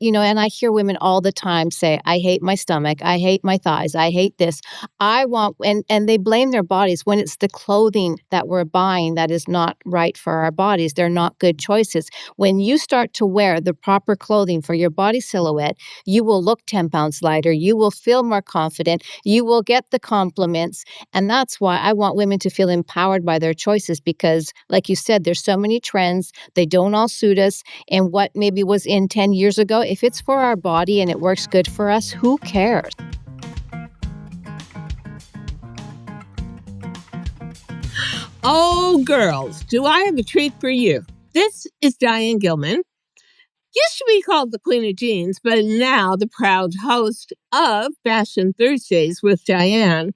and I hear women all the time say, I hate my stomach, I hate my thighs, I hate this. I want, and they blame their bodies when it's the clothing that we're buying that is not right for our bodies. They're not good choices. When you start to wear the proper clothing for your body silhouette, you will look 10 pounds lighter, you will feel more confident, you will get the compliments. And that's why I want women to feel empowered by their choices because, like you said, there's so many trends, they don't all suit us. And what maybe was in 10 years ago, if it's for our body and it works good for us, who cares? Oh, girls, do I have a treat for you? This is Diane Gilman. Used to be called the Queen of Jeans, but now the proud host of Fashion Thursdays with Diane.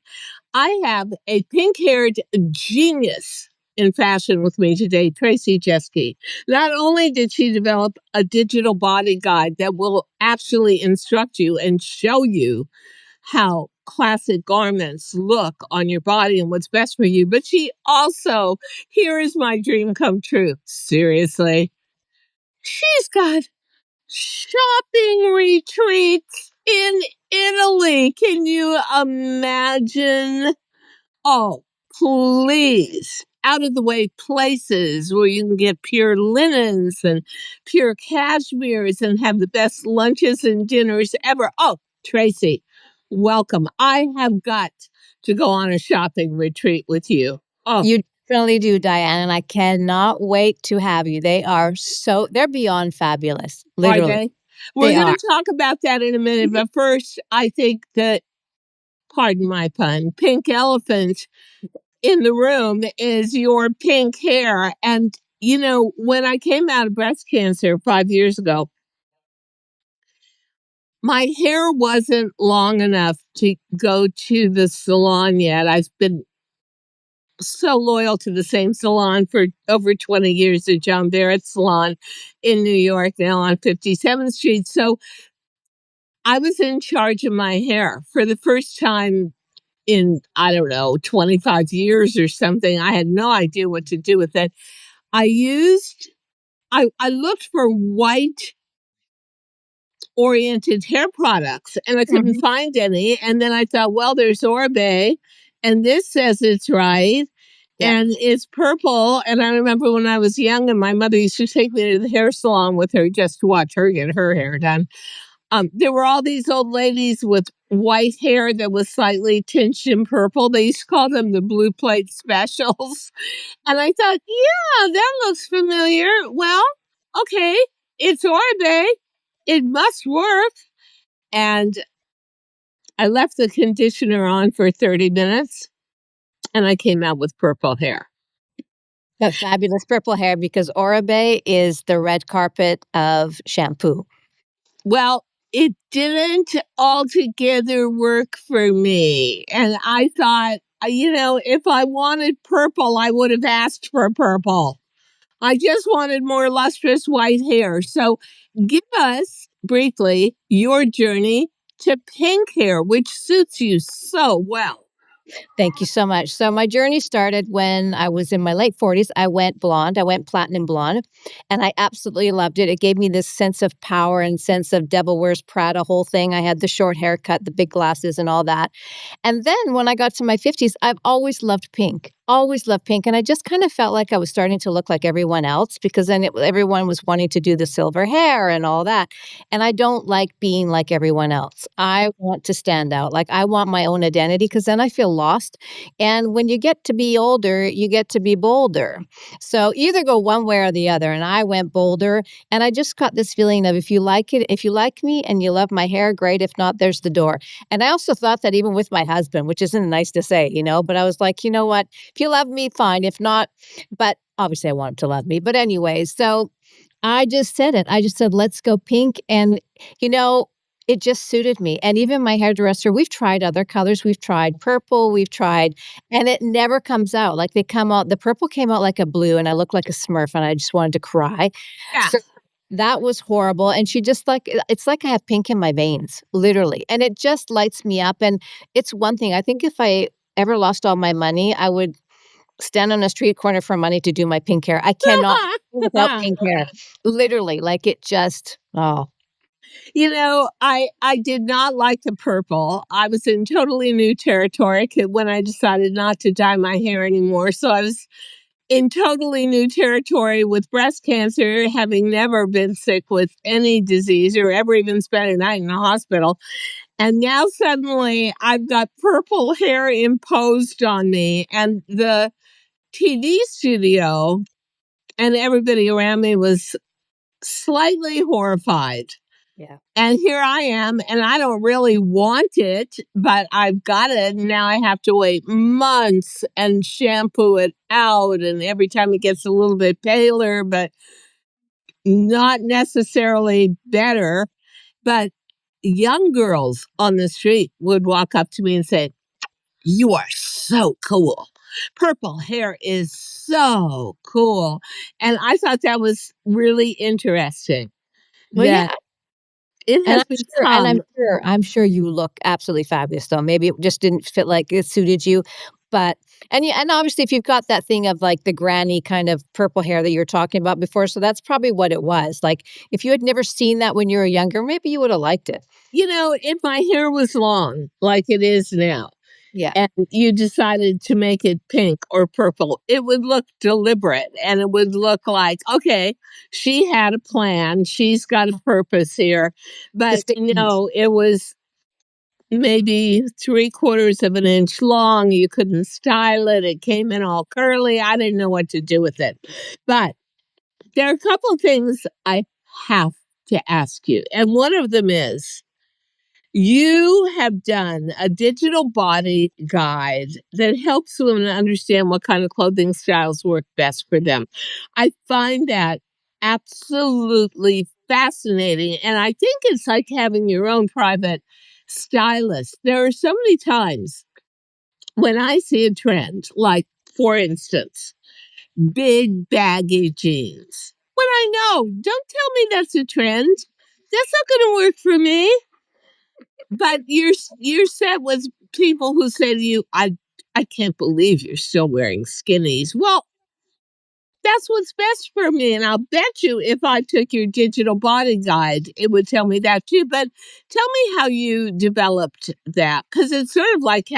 I have a pink-haired genius in fashion with me today, Traci Jeske. Not only did she develop a digital body guide that will actually instruct you and show you how classic garments look on your body and what's best for you, but she also, here is my dream come true. Seriously, she's got shopping retreats in Italy. Can you imagine? Oh, please. Out of the way places where you can get pure linens and pure cashmeres and have the best lunches and dinners ever. Oh, Tracy, welcome. I have got to go on a shopping retreat with you. Oh, You definitely do, Diane, and I cannot wait to have you. They're beyond fabulous, are literally. they? We're They going are. to talk about that in a minute. But first, I think that, pardon my pun, pink elephant in the room is your pink hair. And, when I came out of breast cancer 5 years ago, my hair wasn't long enough to go to the salon yet. I've been so loyal to the same salon for over 20 years, the John Barrett Salon in New York, now on 57th Street. So I was in charge of my hair for the first time in, I don't know, 25 years or something. I had no idea what to do with it. I looked for white oriented hair products and I couldn't find any. And then I thought, well, there's Oribe and this says it's right. Yeah. And it's purple. And I remember when I was young and my mother used to take me to the hair salon with her just to watch her get her hair done. There were all these old ladies with white hair that was slightly tinged in purple. They used to call them the blue plate specials. And I thought, yeah, that looks familiar. Well, okay, it's Oribe. It must work. And I left the conditioner on for 30 minutes and I came out with purple hair. Got fabulous purple hair because Oribe is the red carpet of shampoo. Well, it didn't altogether work for me. And I thought, if I wanted purple, I would have asked for purple. I just wanted more lustrous white hair. So give us briefly your journey to pink hair, which suits you so well. Thank you so much. So my journey started when I was in my late 40s. I went blonde. I went platinum blonde, and I absolutely loved it. It gave me this sense of power and sense of Devil Wears Prada whole thing. I had the short haircut, the big glasses, and all that. And then when I got to my 50s, I've always loved pink. Always loved pink. And I just kind of felt like I was starting to look like everyone else because then everyone was wanting to do the silver hair and all that. And I don't like being like everyone else. I want to stand out. Like I want my own identity because then I feel lost. And when you get to be older, you get to be bolder. So either go one way or the other. And I went bolder. And I just got this feeling of if you like it, if you like me and you love my hair, great. If not, there's the door. And I also thought that even with my husband, which isn't nice to say, but I was like, you know what? If you love me, fine. If not, but obviously I want him to love me. But anyways, so I just said it. I just said, let's go pink. And, it just suited me. And even my hairdresser, we've tried other colors. We've tried purple. And it never comes out. Like the purple came out like a blue and I looked like a Smurf and I just wanted to cry. Yeah. So that was horrible. And she just it's like I have pink in my veins, literally. And it just lights me up. And it's one thing. I think if I ever lost all my money, I would stand on a street corner for money to do my pink hair. I cannot do without pink hair. Literally, like it just, oh. I did not like the purple. I was in totally new territory when I decided not to dye my hair anymore. So I was in totally new territory with breast cancer, having never been sick with any disease or ever even spent a night in the hospital. And now suddenly I've got purple hair imposed on me, and the TV studio and everybody around me was slightly horrified. Yeah. And here I am, and I don't really want it, but I've got it. And now I have to wait months and shampoo it out. And every time it gets a little bit paler, but not necessarily better. But young girls on the street would walk up to me and say, "You are so cool. Purple hair is so cool." And I thought that was really interesting Well, that yeah. it And has I'm sure and become, I'm sure you look absolutely fabulous, though. Maybe it just didn't fit like it suited you, but and obviously, if you've got that thing of, like, the granny kind of purple hair that you were talking about before, so that's probably what it was. Like, if you had never seen that when you were younger, maybe you woulda liked it. if my hair was long like it is now, Yeah. and you decided to make it pink or purple, it would look deliberate and it would look like, okay, she had a plan. She's got a purpose here. But Distinct. no, it was maybe 3/4 of an inch long. You couldn't style it. It came in all curly. I didn't know what to do with it. But there are a couple of things I have to ask you. And one of them is, you have done a digital body guide that helps women understand what kind of clothing styles work best for them. I find that absolutely fascinating. And I think it's like having your own private stylist. There are so many times when I see a trend, like, for instance, big baggy jeans. When I know, don't tell me that's a trend. That's not going to work for me. But you're set with people who say to you, I can't believe you're still wearing skinnies. Well, that's what's best for me. And I'll bet you if I took your digital body guide, it would tell me that too. But tell me how you developed that. Because it's sort of like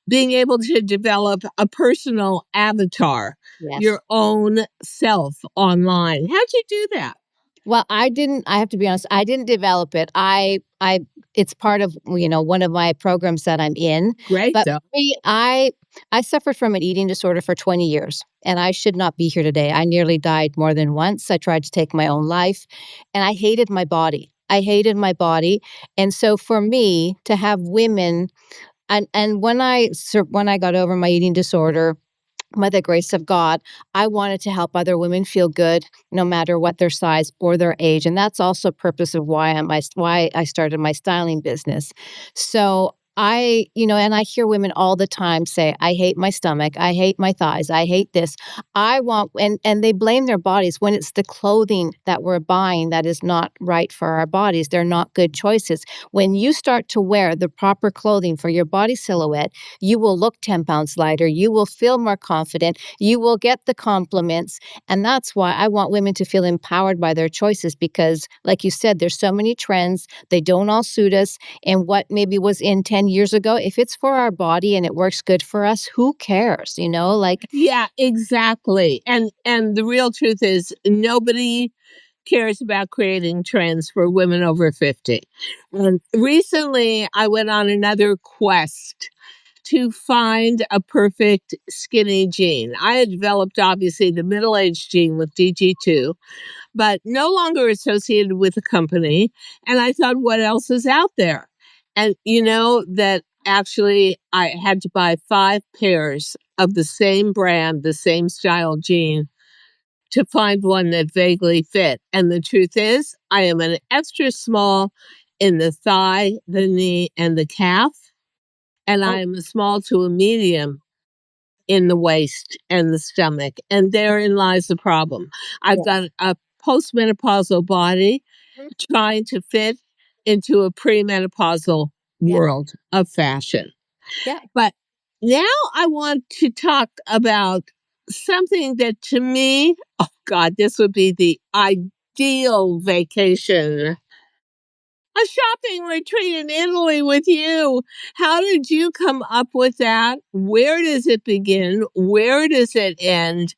being able to develop a personal avatar, Yes. your own self online. How'd you do that? Well, I have to be honest, I didn't develop it. I it's part of, one of my programs that I'm in, Great, but though. me, I suffered from an eating disorder for 20 years, and I should not be here today. I nearly died more than once. I tried to take my own life, and I hated my body. I hated my body, and so for me to have women and when I got over my eating disorder, by the grace of God, I wanted to help other women feel good no matter what their size or their age, and that's also a purpose of why I started my styling business. So and I hear women all the time say, "I hate my stomach, I hate my thighs, I hate this." I want and they blame their bodies when it's the clothing that we're buying that is not right for our bodies. They're not good choices. When you start to wear the proper clothing for your body silhouette, you will look 10 pounds lighter. You will feel more confident. You will get the compliments. And that's why I want women to feel empowered by their choices because, like you said, there's so many trends. They don't all suit us. And what maybe was in 10 years ago, if it's for our body and it works good for us, who cares? Like, Yeah, exactly. And the real truth is nobody cares about creating trends for women over 50. And recently I went on another quest to find a perfect skinny jean. I had developed obviously the middle-aged jean with DG2, but no longer associated with the company. And I thought, what else is out there? And that actually I had to buy 5 pairs of the same brand, the same style jean to find one that vaguely fit. And the truth is, I am an extra small in the thigh, the knee, and the calf. And I oh, am a small to a medium in the waist and the stomach. And therein lies the problem. I've yeah. got a postmenopausal body Mhm. trying to fit into a premenopausal Yeah. world of fashion. Yeah. But now I want to talk about something that to me, oh God, this would be the ideal vacation a shopping retreat in Italy with you. How did you come up with that? Where does it begin? Where does it end?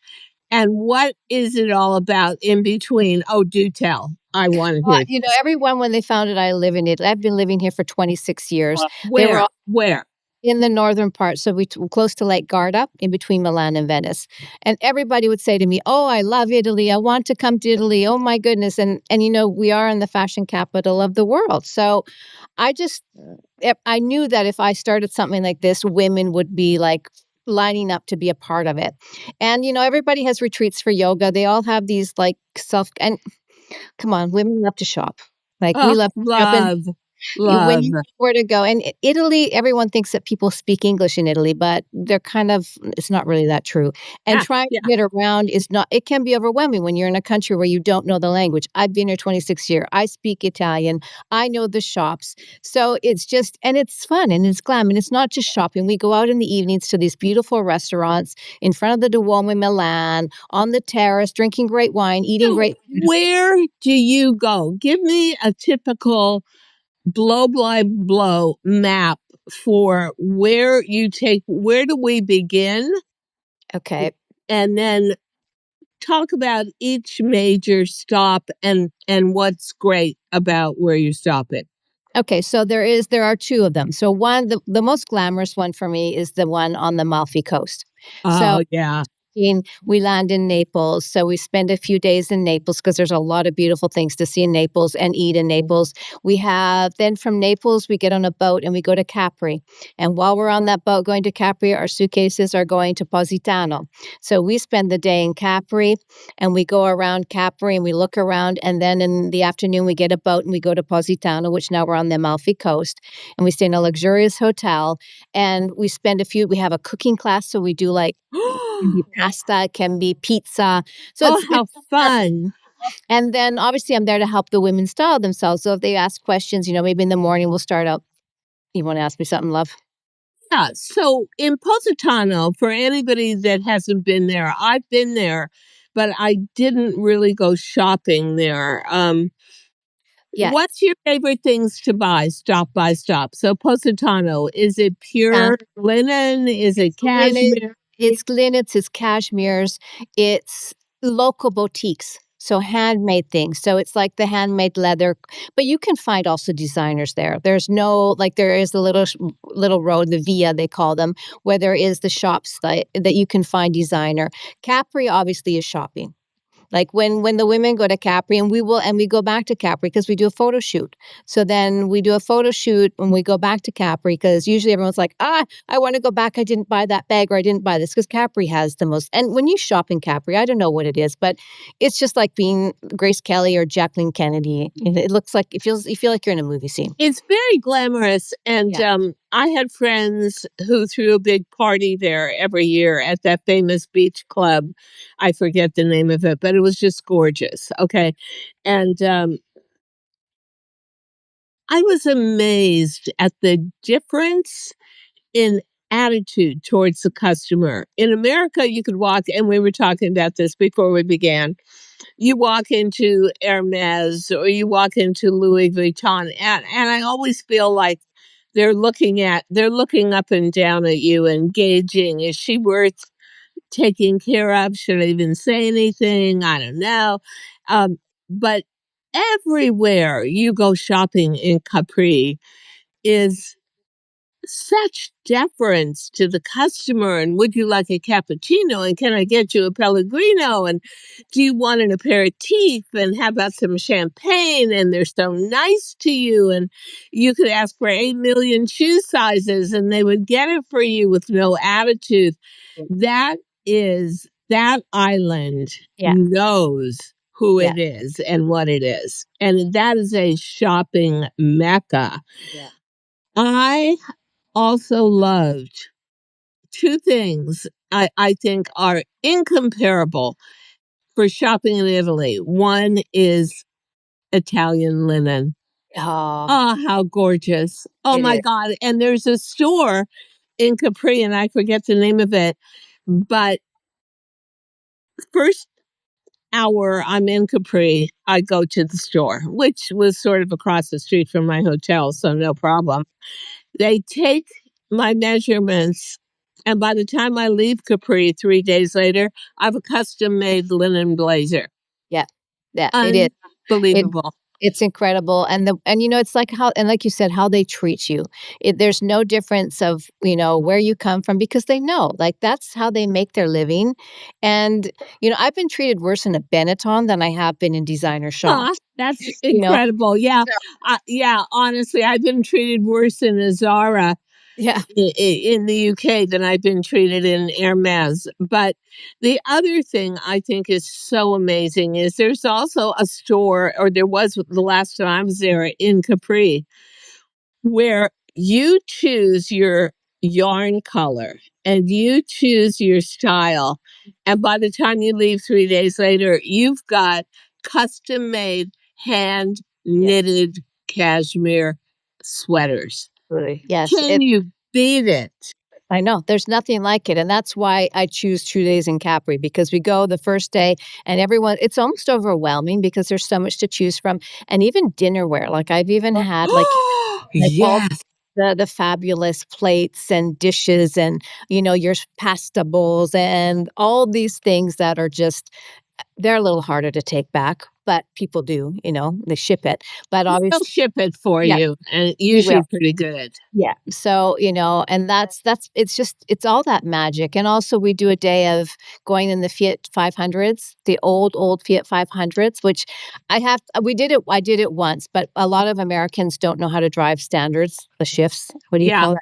And what is it all about in between? Oh, do tell. I want to hear this. Everyone, when they found it, I live in Italy. I've been living here for 26 years. They were Where? all Where? in the northern part, so close to Lake Garda, in between Milan and Venice. And everybody would say to me, "Oh, I love Italy. I want to come to Italy. Oh my goodness!" And we are in the fashion capital of the world. So I just, I knew that if I started something like this, women would be like lining up to be a part of it. And everybody has retreats for yoga. They all have these like and come on, women love to shop. Like we Oh, love to shop, and love, when love. you know where to go. And Italy, everyone thinks that people speak English in Italy, but it's not really that true. And Yeah, trying yeah. to get around is not, it can be overwhelming when you're in a country where you don't know the language. I've been here 26 years. I speak Italian. I know the shops. So it's just, and it's fun and it's glam. And it's not just shopping. We go out in the evenings to these beautiful restaurants in front of the Duomo in Milan, on the terrace, drinking great wine, eating So great. where do you go? Give me a typical blow by blow map for where you take, where do we begin? Okay. And then talk about each major stop and what's great about where you stop it. Okay, so there are two of them. So one, the most glamorous one for me is the one on the Amalfi Coast. So Oh, yeah. we land in Naples, so we spend a few days in Naples because there's a lot of beautiful things to see in Naples and eat in Naples. We have then from Naples we get on a boat and we go to Capri. And while we're on that boat going to Capri, our suitcases are going to Positano. So we spend the day in Capri and we go around Capri and we look around, and then in the afternoon we get a boat and we go to Positano, which now we're on the Amalfi Coast, and we stay in a luxurious hotel and we have a cooking class, so we do like can be pasta, it can be pizza. So Oh, it's how fun. and then obviously I'm there to help the women style themselves. So if they ask questions, maybe in the morning we'll start out. You want to ask me something, love? Yeah. So in Positano, for anybody that hasn't been there, I've been there, but I didn't really go shopping there. Yeah. What's your favorite things to buy stop by stop? So Positano, is it Yeah. pure linen? Is it Linen, cashmere? it's linens, it's cashmeres, it's local boutiques. So handmade things. So it's like the handmade leather, but you can find also designers there. There's no like there is the little road, the via they call them, where there is the shops that you can find designer. Capri obviously is shopping. Like when the women go to Capri, and we go back to Capri because we do a photo shoot. So then we do a photo shoot when we go back to Capri because usually everyone's like, I want to go back. I didn't buy that bag or I didn't buy this because Capri has the most. And when you shop in Capri, I don't know what it is, but it's just like being Grace Kelly or Jacqueline Kennedy. It looks like you feel like you're in a movie scene. It's very glamorous, and Yeah. I had friends who threw a big party there every year at that famous beach club. I forget the name of it, but it was just gorgeous. Okay, and I was amazed at the difference in attitude towards the customer. In America, you could walk, and we were talking about this before we began. You walk into Hermes or you walk into Louis Vuitton, and I always feel like they're looking up and down at you and gauging, is she worth taking care of? Should I even say anything? I don't know. But everywhere you go shopping in Capri is such deference to the customer. And would you like a cappuccino? And can I get you a Pellegrino? And do you want an aperitif? And how about some champagne? And they're so nice to you. And you could ask for 8 million shoe sizes and they would get it for you with no attitude. That island Yeah. knows who Yeah. it is and what it is. And that is a shopping mecca. Yeah. I also loved two things I think are incomparable for shopping in Italy. One is Italian linen. Oh, Oh, how gorgeous. Oh it my is. God. And there's a store in Capri, and I forget the name of it. But first, hour I'm in Capri, I go to the store, which was sort of across the street from my hotel, so no problem. They take my measurements, and by the time I leave Capri 3 days later, I have a custom made linen blazer. Yeah. Yeah, it is. It Unbelievable. it's incredible, and, it's like how and like you said, how they treat you. There's no difference of, where you come from because they know, like, that's how they make their living, and, I've been treated worse in a Benetton than I have been in designer Huh, shops, that's you know? incredible. Yeah. So Yeah, honestly, I've been treated worse in a Zara yeah, in the UK than I've been treated in Hermes. But the other thing I think is so amazing is there's also a store, or there was the last time I was there in Capri, where you choose your yarn color and you choose your style. And by the time you leave 3 days later, you've got custom made, hand yeah, knitted cashmere sweaters. absolutely. Yes, Can you beat it? I know, there's nothing like it, and that's why I choose 2 days in Capri because we go the first day and everyone it's almost overwhelming because there's so much to choose from, and even dinnerware, like, I've even had, like, all Yes. the fabulous plates and dishes and, your pasta bowls and all these things that are just they're a little harder to take back, but people do, they ship it, but They'll obviously ship it for yeah, you, and it's they will. usually pretty good. Yeah. So, and that's it's all that magic. And also we do a day of going in the Fiat 500s, the old Fiat 500s, which I did it once, but a lot of Americans don't know how to drive standards, the shifts. What do you Yeah. call it?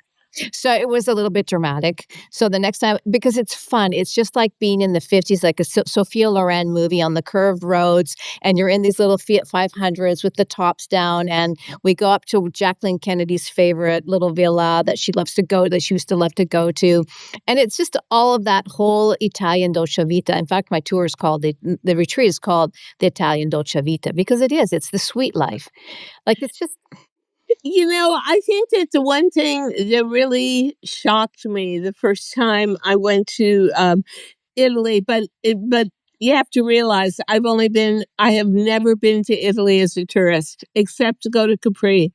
So it was a little bit dramatic. So the next time, because it's fun, it's just like being in the 50s, like a Sophia Loren movie on the curved roads, and you're in these little Fiat 500s with the tops down, and we go up to Jacqueline Kennedy's favorite little villa that she used to love to go to, and it's just all of that whole Italian dolce vita. In fact, my tour is called the retreat is called the Italian dolce vita because it's the sweet life. Like it's just I think that the one thing that really shocked me the first time I went to Italy, but you have to realize I have never been to Italy as a tourist except to go to Capri.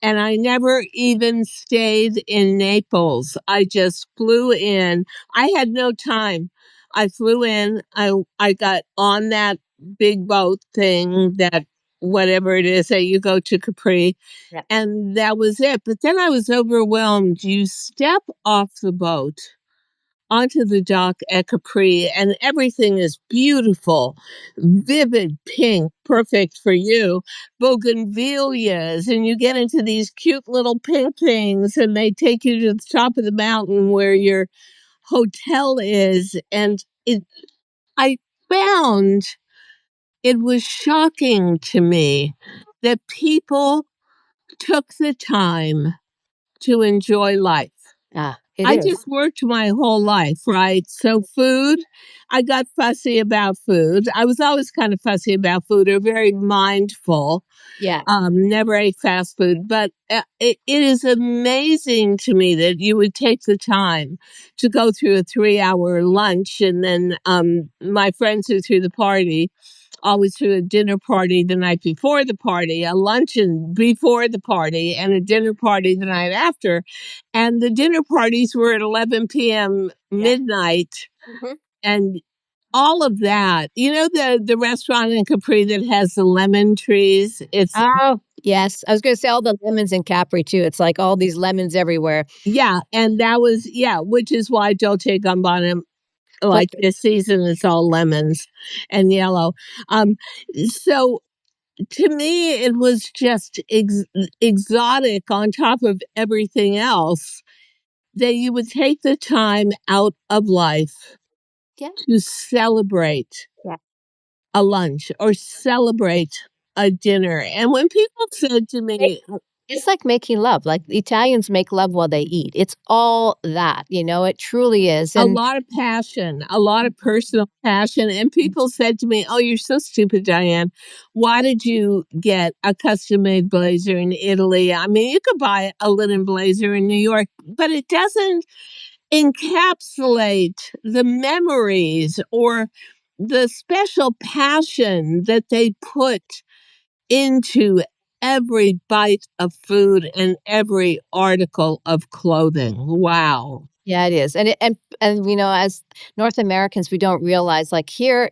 And I never even stayed in Naples. I just flew in. I had no time. I flew in. I got on that big boat thing that whatever it is that you go to Capri, yeah. and that was it. But then I was overwhelmed. You step off the boat onto the dock at Capri, and everything is beautiful, vivid pink, perfect for you, bougainvilleas, and you get into these cute little pink things, and they take you to the top of the mountain where your hotel is. And I found it was shocking to me that people took the time to enjoy life. It I is. just worked my whole life, right? So food, I got fussy about food. I was always kind of fussy about food or very mindful. Yeah. Never ate fast food, but it is amazing to me that you would take the time to go through a 3 hour lunch. And then my friends who threw the party always threw a dinner party the night before the party, a luncheon before the party, and a dinner party the night after. And the dinner parties were at 11 p.m., Yeah. midnight, Mhm. and all of that. You know the restaurant in Capri that has the lemon trees? It's Oh, yes. I was gonna say all the lemons in Capri too. It's like all these lemons everywhere. yeah, and that was yeah, which is why Dolce & Gabbana, But like this season, it's all lemons and yellow. Um, so to me, it was just exotic on top of everything else that you would take the time out of life yeah, to celebrate yeah. a lunch or celebrate a dinner. And when people said to Make me, it's like making love. Like Italians make love while they eat. It's all that, it truly is. a And lot of passion, a lot of personal passion. And people said to me, "Oh, you're so stupid, Diane. Why did you get a custom made blazer in Italy? I mean, you could buy a linen blazer in New York, but it doesn't encapsulate the memories or the special passion that they put into every bite of food and every article of clothing. Wow. Yeah, it is. And as North Americans, we don't realize, like, here,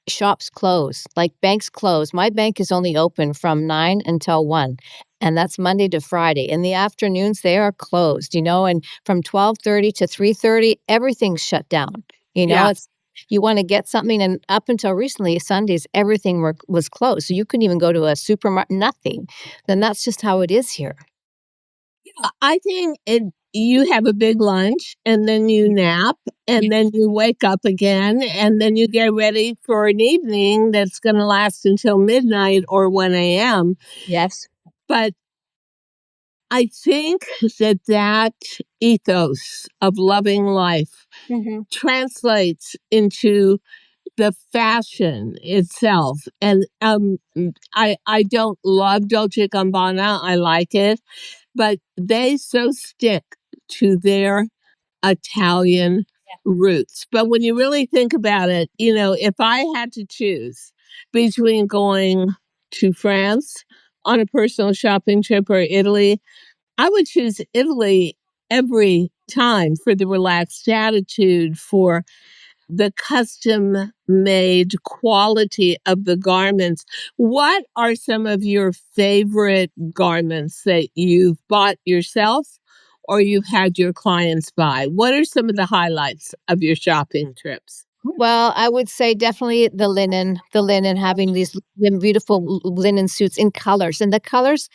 shops close, like, banks close. My bank is only open from 9 until 1, and that's Monday to Friday. In the afternoons, they are closed, and from 12:30 to 3:30, everything's shut down. Yeah. It's you wanna get something, and up until recently, Sundays, everything was closed, so you couldn't even go to a supermarket, nothing. Then that's just how it is here. I think you have a big lunch and then you nap Yeah. and then you wake up again and then you get ready for an evening that's going to last until midnight or 1 a.m. Yes. But I think that ethos of loving life Mhm. translates into the fashion itself. And I don't love Dolce Gabbana. I like it, but they so stick to their Italian roots. But when you really think about it, if I had to choose between going to France on a personal shopping trip or Italy, I would choose Italy every time for the relaxed attitude, for the custom made quality of the garments. What are some of your favorite garments that you've bought yourself or you've had your clients buy? What are some of the highlights of your shopping trips? Well, I would say definitely the linen, having these beautiful linen suits in colors. And the colors,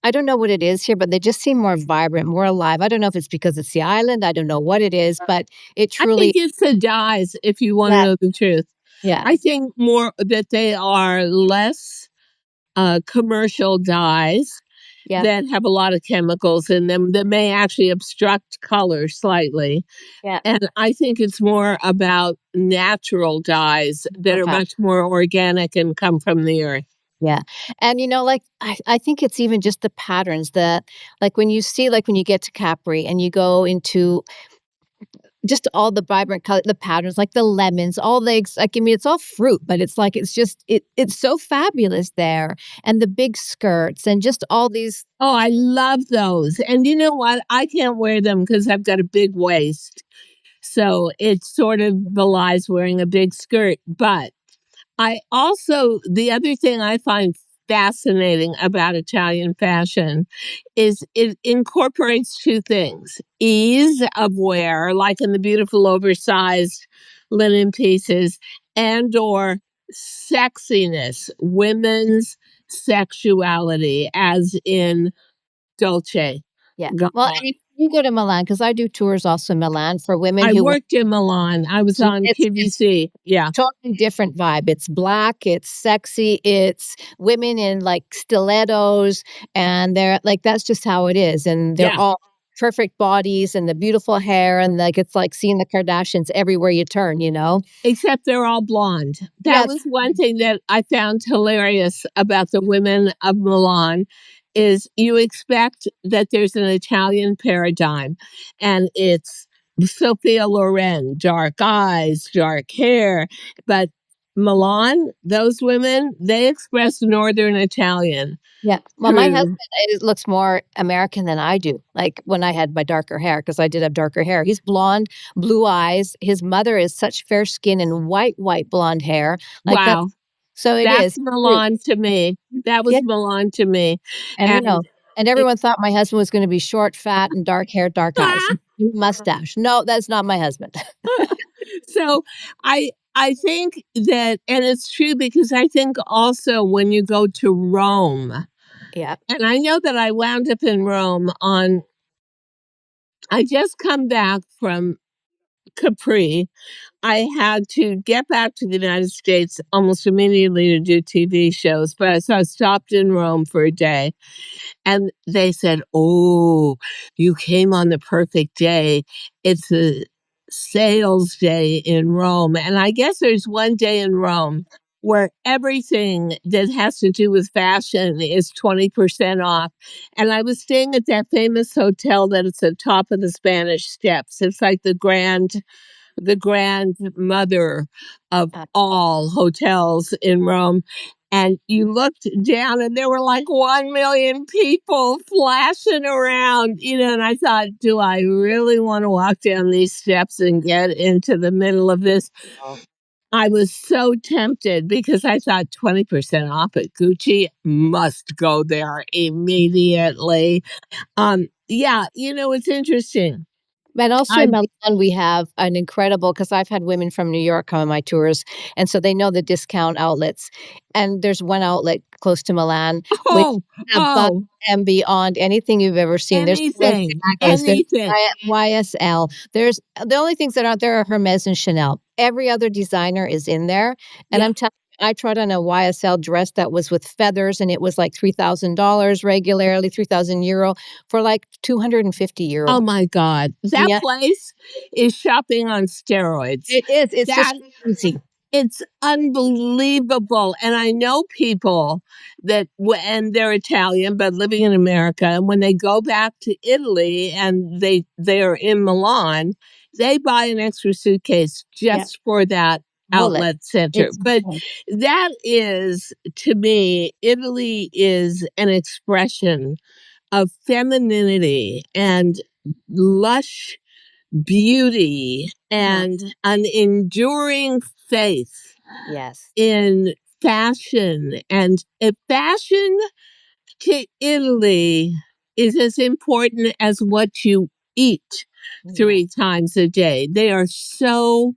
I don't know what it is here, but they just seem more vibrant, more alive. I don't know if it's because it's the island. I don't know what it is, but it I think truly, it's the dyes, if you want to yeah, know the truth. yeah, I think more that they are less commercial dyes yeah, that have a lot of chemicals in them that may actually obstruct color slightly. yeah. And I think it's more about natural dyes that are Okay. much more organic and come from the earth. Yeah. And like I think it's even just the patterns that, like, when you see, like, when you get to Capri and you go into just all the vibrant color, the patterns, like the lemons, all the like, I mean, it's all fruit, but it's like it's just it's so fabulous there, and the big skirts and just all these. Oh, I love those. And you know what? I can't wear them because I've got a big waist. So it sort of belies wearing a big skirt. But the other thing I find fascinating about Italian fashion is it incorporates two things: ease of wear, like in the beautiful oversized linen pieces, and or sexiness, women's sexuality, as in Dolce Yeah. Well, Gabbana. and if you go to Milan, because I do tours also in Milan for women I who worked in Milan. I was on it's QVC. Yeah. totally different vibe. It's black, it's sexy, it's women in, like, stilettos, and they're like, that's just how it is, and they're Yeah. all perfect bodies and the beautiful hair, and, like, it's like seeing the Kardashians everywhere you turn. Except they're all blonde. That Yes. was one thing that I found hilarious about the women of Milan is you expect that there's an Italian paradigm and it's Sophia Loren, dark eyes, dark hair, but Milan, those women, they express Northern Italian Yeah. Well, my husband, through looks more American than I do, like, when I had my darker hair, because I did have darker hair. He's blonde, blue eyes. His mother is such fair skin and white, white blonde hair. Like, wow, that's so it that's is. True. Milan to me. That Yeah, was Milan to me. and, And and it, everyone thought my husband was gonna be short, fat, and dark hair, dark eyes, mustache. No, that's not my husband. So I think that, and it's true because I think also when you go to Rome, Yeah. and I know that I wound up in Rome on I just come back from Capri. I had to get back to the United States almost immediately to do TV shows, but so I stopped in Rome for a day. And they said, "Oh, you came on the perfect day. It's a sales day in Rome." And I guess there's one day in Rome where everything that has to do with fashion is 20% off. And I was staying at that famous hotel that it's at the top of the Spanish Steps. It's like the Grand the grandmother of Uh, all hotels in Rome. And you looked down and there were like 1 million people flashing around, and I thought, do I really want to walk down these steps and get into the middle of this? oh. I was so tempted because I thought 20% off at Gucci, must go there immediately. Yeah, it's interesting. And also I in Milan, we have an incredible, because I've had women from New York come on my tours, and so they know the discount outlets. And there's one outlet close to Milan, which oh, above oh, and beyond anything you've ever seen. There's anything, Balenciagas, there's anything. YSL. There's the only things that aren't there are Hermes and Chanel. Every other designer is in there, and Yeah. I'm telling you, I tried on a YSL dress that was with feathers, and it was like $3,000 regularly, 3,000 euro for like 250 Oh euro. my God. That Yeah, place is shopping on steroids. it is, it's That just crazy. It's unbelievable, and I know people that and they're Italian, but living in America, and when they go back to Italy and they're in Milan, they buy an extra suitcase Yeah, just for that bullet. outlet center. It's But that is, to me, Italy is an expression of femininity and lush beauty Mhm. and an enduring faith Yes. in fashion. And if fashion to Italy is as important as what you eat Yeah. 3 times a day. They are so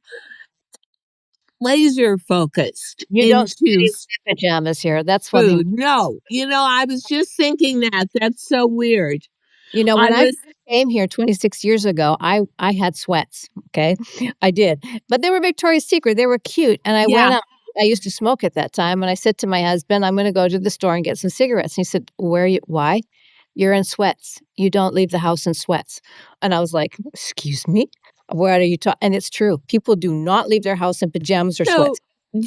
laser focused You don't see into any women in pajamas here, that's one thing. food. No, I was just thinking that. That's so weird. When I I was, first came here 26 years ago, I had sweats, okay? I did, but they were Victoria's Secret, they were cute, and I yeah. went out. I used to smoke at that time, and I said to my husband, "I'm gonna go to the store and get some cigarettes," and he said, "Where are you why? You're in sweats. You don't leave the house in sweats." And I was like, "Excuse me? What are you talking?" And it's true, people do not leave their house in pajamas or So, sweats.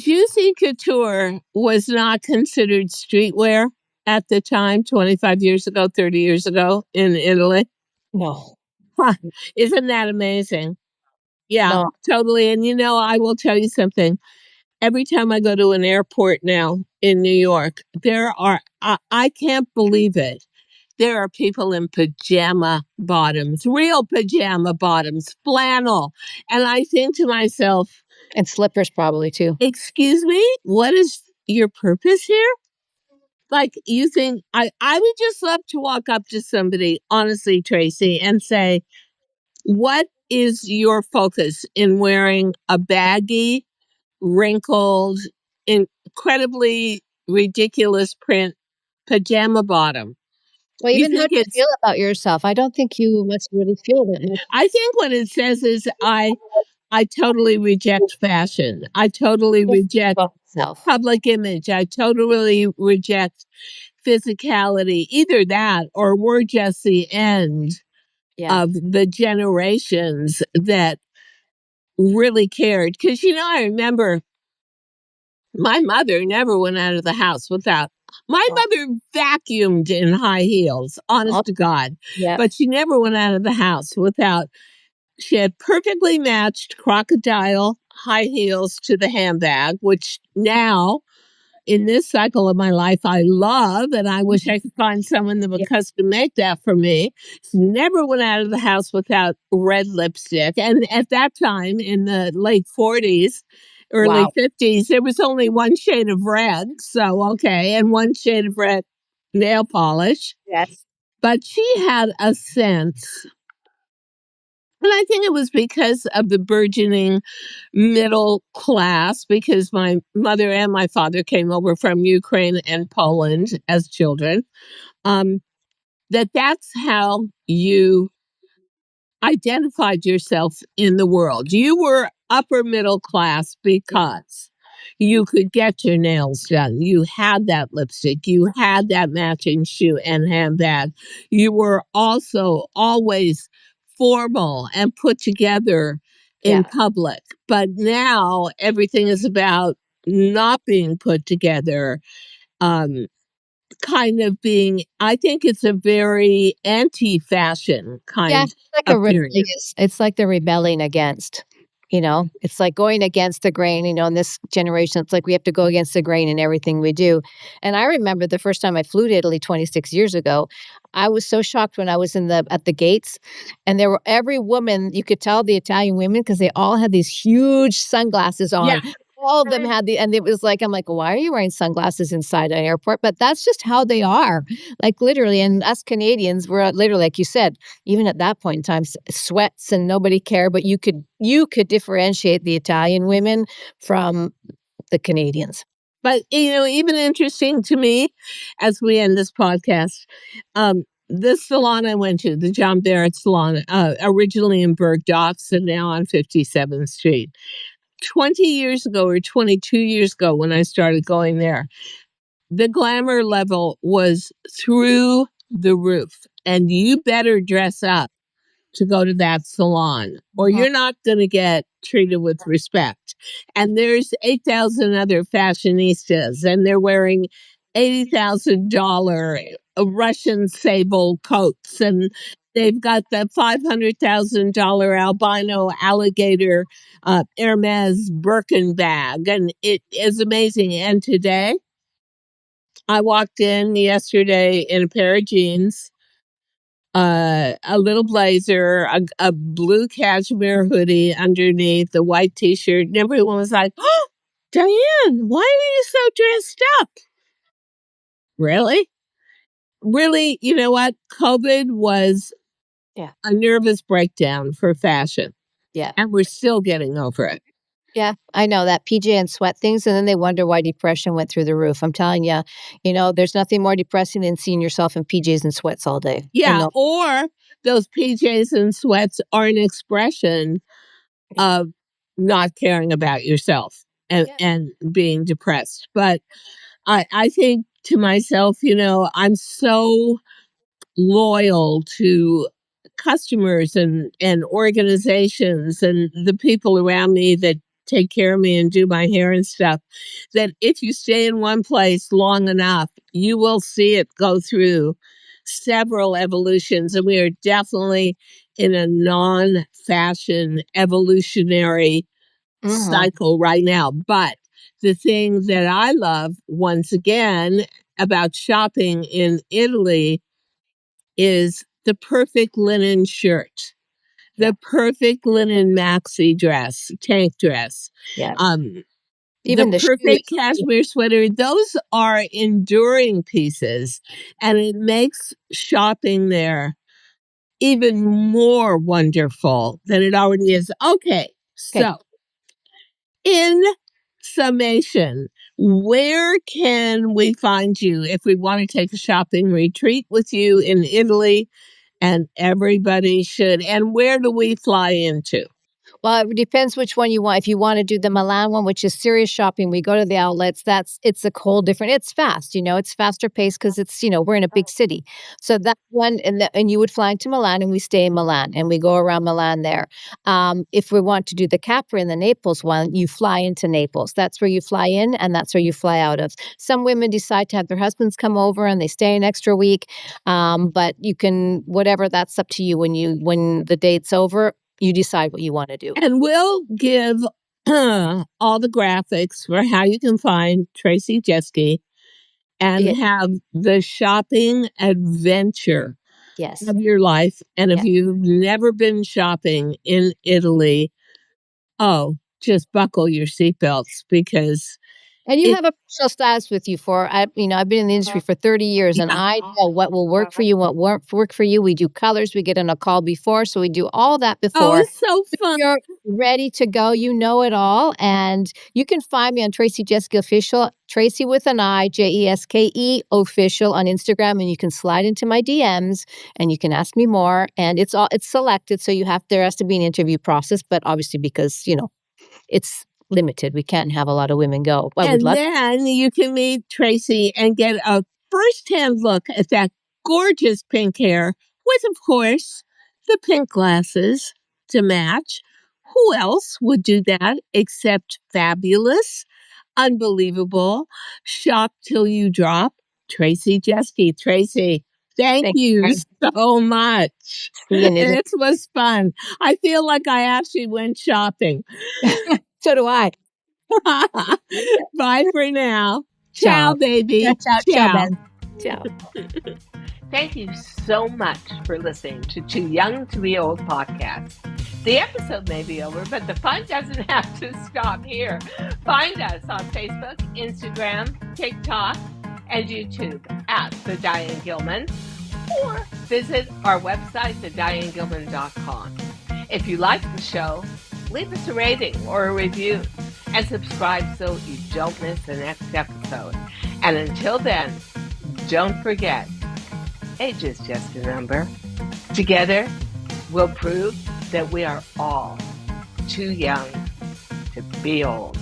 Juicy Couture was not considered streetwear at the time, 25 years ago, 30 years ago in Italy. No. Huh, isn't that amazing? Yeah, No. totally. And I will tell you something. Every time I go to an airport now in New York, I can't believe it. There are people in pajama bottoms, real pajama bottoms, flannel. And I think to myself, And slippers probably too. excuse me, what is your purpose here? Like, you think I would just love to walk up to somebody, honestly, Tracy, and say, what is your focus in wearing a baggy, wrinkled, incredibly ridiculous print pajama bottom? Well, You even how think do you it's feel about yourself? I don't think you must really feel that much I think what it says is I totally reject fashion. I totally reject about yourself. public image. I totally reject physicality. Either that or we're just the end Yeah. of the generations that really cared. Because, I remember my mother never went out of the house without. My Oh, mother vacuumed in high heels, oh, honest to God, yeah. but she never went out of the house without. She had perfectly matched crocodile high heels to the handbag, which now in this cycle of my life I love, and I wish I could find someone that would Yeah. custom make that for me. Never went out of the house without red lipstick. And at that time in the late 40s, early Wow. 50s, there was only one shade of red. So, okay, and one shade of red nail polish. Yes. But she had a sense, and I think it was because of the burgeoning middle class, because my mother and my father came over from Ukraine and Poland as children, um, that's how you identified yourself in the world. You were upper middle class Yeah. because you could get your nails done. You had that lipstick. You had that matching shoe and handbag. You were also always formal and put together in Yeah. public. But now everything is about not being put together, um, kind of being, I think it's a very anti fashion Yeah, kind it's like a of period. rebellious it's like they're rebelling against. It's like going against the grain. In this generation, it's like we have to go against the grain in everything we do. And I remember the first time I flew to Italy 26 years ago, I was so shocked when I was at the gates, and there were every woman, you could tell the Italian women because they all had these huge sunglasses Yeah. on. All of them had and it was like, I'm like, why are you wearing sunglasses inside an airport? But that's just how they are, like literally. And us Canadians were literally, like you said, even at that point in time, sweats and nobody cared. But you could differentiate the Italian women from the Canadians. But, even interesting to me as we end this podcast, this salon I went to, the John Barrett salon, originally in Bergdorf's and now on 57th Street. 20 years ago or 22 years ago when I started going there, the glamour level was through the roof. And you better dress up to go to that salon, or Mhm. you're not going to get treated with respect. And there's 8,000 other fashionistas, and they're wearing $80,000 Russian sable coats, and they've got the $500,000 albino alligator Hermes Birkin bag, and it is amazing. And today, I walked in yesterday in a pair of jeans, a little blazer, a blue cashmere hoodie underneath, a white t-shirt, and everyone was like, "Oh, Diane, why are you so dressed up?" Really? Really, you know what? COVID was Yeah. a nervous breakdown for fashion, Yeah. and we're still getting over it. Yeah, I know that PJ and sweat things, and then they wonder why depression went through the roof. I'm telling you, there's nothing more depressing than seeing yourself in PJs and sweats all day. Yeah, or those PJs and sweats are an expression of not caring about yourself and, Yeah. and being depressed. But I think to myself, I'm so loyal to customers and organizations and the people around me that take care of me and do my hair and stuff, that if you stay in one place long enough, you will see it go through several evolutions. And we are definitely in a non-fashion evolutionary Mhm. cycle right now. But the thing that I love, once again, about shopping in Italy is the perfect linen shirt, Yeah. the perfect linen maxi dress, tank dress, Yeah. um, the Even the shoes. perfect cashmere sweater. Those are enduring pieces, and it makes shopping there even more wonderful than it already is. Okay, Okay. so in summation, where can we find you if we want to take a shopping retreat with you in Italy? And everybody should. And where do we fly into? Well, it depends which one you want. If you want to do the Milan one, which is serious shopping, we go to the outlets. It's a whole different. It's fast, it's faster paced because we're in a big city. So that one, and you would fly into Milan, and we stay in Milan, and we go around Milan there. If we want to do the Capri and the Naples one, you fly into Naples. That's where you fly in, and that's where you fly out of. Some women decide to have their husbands come over, and they stay an extra week. But you can whatever. That's up to you when the date's over. You decide what you want to do. And we'll give all the graphics for how you can find Traci Jeske and Yeah, have the shopping adventure yes. of your life. And if Yeah. you've never been shopping in Italy, oh, just buckle your seatbelts because And you it, have a personal stylist with you I've been in the industry for 30 years, and yeah. I know what will work for you, what won't work for you. We do colors, we get on a call before, so we do all that Oh, before. it's so fun. You're ready to go, you know it all, and you can find me on Traci Jeske Official, Tracy with an I, Jeske Official on Instagram, and you can slide into my DMs, and you can ask me more, and it's selected, so there has to be an interview process, but obviously because, it's limited. We can't have a lot of women go. I would And love. then you can meet Tracy and get a firsthand look at that gorgeous pink hair with, of course, the pink glasses to match. Who else would do that except fabulous, unbelievable, shop till you drop? Traci Jeske. Tracy, Thank Thank you you. so much. See you, Nita. This was fun. I feel like I actually went shopping. So do I. Bye for now. Ciao. Ciao, baby. Ciao, ciao, Ciao. Ben. Ciao. Thank you so much for listening to Too Young to Be Old podcast. The episode may be over, but the fun doesn't have to stop here. Find us on Facebook, Instagram, TikTok, and YouTube at The Diane Gilman, or visit our website, thedianegilman.com. If you like the show, leave us a rating or a review and subscribe so you don't miss the next episode. And until then, don't forget, age is just a number. Together, we'll prove that we are all too young to be old.